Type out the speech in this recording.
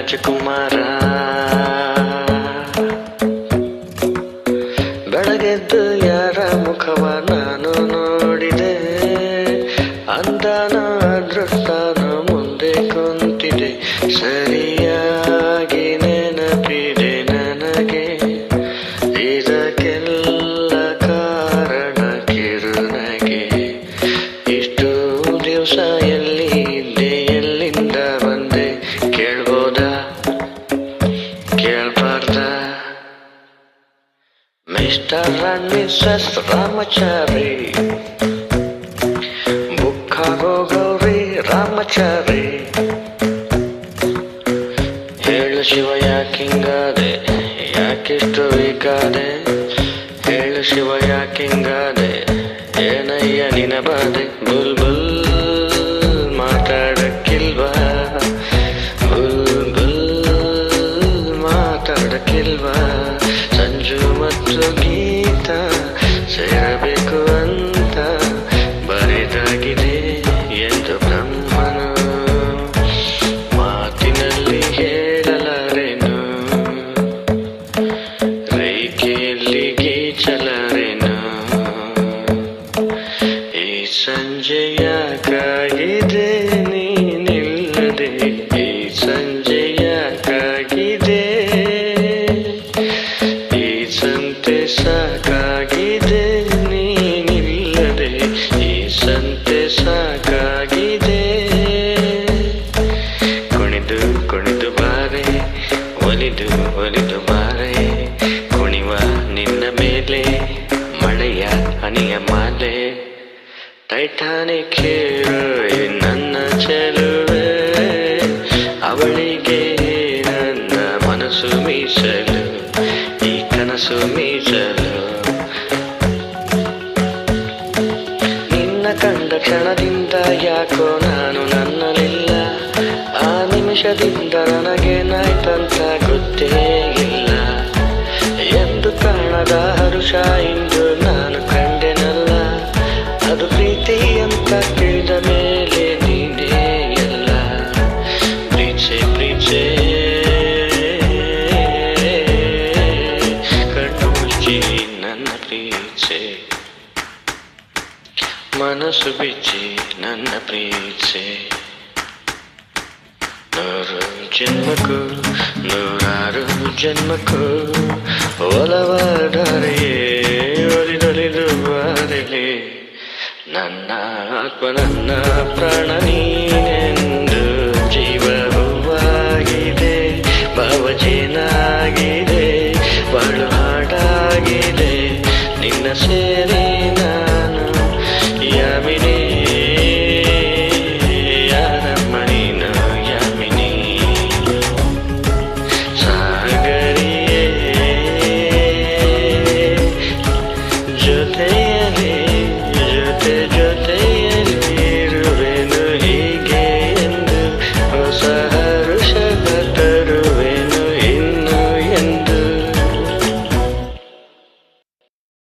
ರಾಜಕುಮಾರ. ಬೆಳಗೆದ್ದು ಯಾರ ಮುಖವ ನಾನು ನೋಡಿದೆ, ಅಂದಾನ ಅದೃಷ್ಟನ ಮುಂದೆ ಕುಂತಿದೆ. ಸರಿಯಾಗಿ ನೆನಪಿದೆ ನನಗೆ, ಇದಕ್ಕೆಲ್ಲ ಕಾರಣ ಕಿರುನಗೆ. ಇಷ್ಟು ದಿವಸ ಎಲ್ಲಿ ಇದ್ದೆ, ಎಲ್ಲಿಂದ ಬಂದೆ, ಕೇಳ್ಬೋದಾ ಕೇಳ್ಬಾರ್ದ? ಮಿಸ್ಟರ್ ಅಂಡ್ ಮಿಸಸ್ ರಾಮಚಾರಿ, ಬುಕ್ಕಾಗೋ ಗೌರಿ ರಾಮಚಾರಿ. ಹೇಳು ಶಿವ ಯಾಕಿಂಗಾದೆ, ಯಾಕಿಷ್ಟು ವೀಕಾದೆ? ಹೇಳು ಶಿವ ಯಾಕಿಂಗಾದೆ, ಏನಯ್ಯ ನಿನ ಬಾದೆ? ಬುಲ್ ಬುಲ್ ಮಾತಾಡಕ್ಕಿಲ್ವಾ, ಬುಲ್ ಬುಲ್ ಮಾತಾಡಕ್ಕಿಲ್ವಾ? ಸಂಜು ಮತ್ತು ಗೀತ ಸೇರಬೇಕು ಅಂತ ಬರೆದಾಗಿದೆ ಎಂದು ಬ್ರಹ್ಮನು ಮಾತಿನಲ್ಲಿ ಹೇಳಲಾರೆನು, ರೇಖೆಯಲ್ಲಿ ಗೀಚಲಾರೆನು. ಈ ಸಂಜೆ ಯಾಕಾಗಿದೆ ನೀನಿಲ್ಲದೆ, ಈ ಸಂಜೆ ಯಾಕಾಗಿದೆ, ಈ ಸಂತೆ ಸಾಕಾಗಿದೆ ನೀನಿಲ್ಲದೆ, ಈ ಸಂತೆ ಸಾಕಾಗಿದೆ. ಕುಣಿದು ಕುಣಿದು ಬಾರೆ, ಒಲಿದು ಒಲಿದು ಬಾರೆ, ಕುಣಿವ ನಿನ್ನ ಮೇಲೆ ಮಳೆಯ ಹನಿಯ ಮಾಲೆ. ಟೈಟಾನಿಕ್ ಹೀರೋಯಿ ನನ್ನ ಚೆಲುವೆ, ಅವಳಿಗೆ ನನ್ನ ಮನಸ್ಸು ಮೀಸಲು, ಈ ಕನಸು ಮೀಸಲು. ನಿನ್ನ ಕಂಡ ಕ್ಷಣದಿಂದ ಯಾಕೋ ನಾನು ನನ್ನಲಿಲ್ಲ, ಆ ನಿಮಿಷದಿಂದ ನನಗೇನಾಯ್ತಂತ ಗೊತ್ತೇ ಇಲ್ಲ. ಎಂದು ಕಾಣದ ಹರುಷ ಇಂದು ನಾನು ಕಂಡೆನಲ್ಲ, ಅದು ಪ್ರೀತಿ ಅಂತ ತಿಳಿದ ಮೇಲೆ ನೀನೇ ಎಲ್ಲ. ಪ್ರೀಚೆ ಪ್ರೀಚೆ ಕಣ್ಣು ಮುಚ್ಚಿ ನನ್ನ ಪ್ರೀಚೆ, ಮನಸ್ಸು ಬಿಚ್ಚಿ ನನ್ನ ಪ್ರೀಚೆ. ನೂರು ಜನ್ಮಕ್ಕೂ ನೂರಾರು ಜನ್ಮಕ್ಕೂ ಒಲವಾದರೆಯೇ ಒಲಿದೊಲಿದು ಬಾರಲಿ. ನನ್ನ ಆತ್ಮ ನನ್ನ ಪ್ರಾಣ ನೀ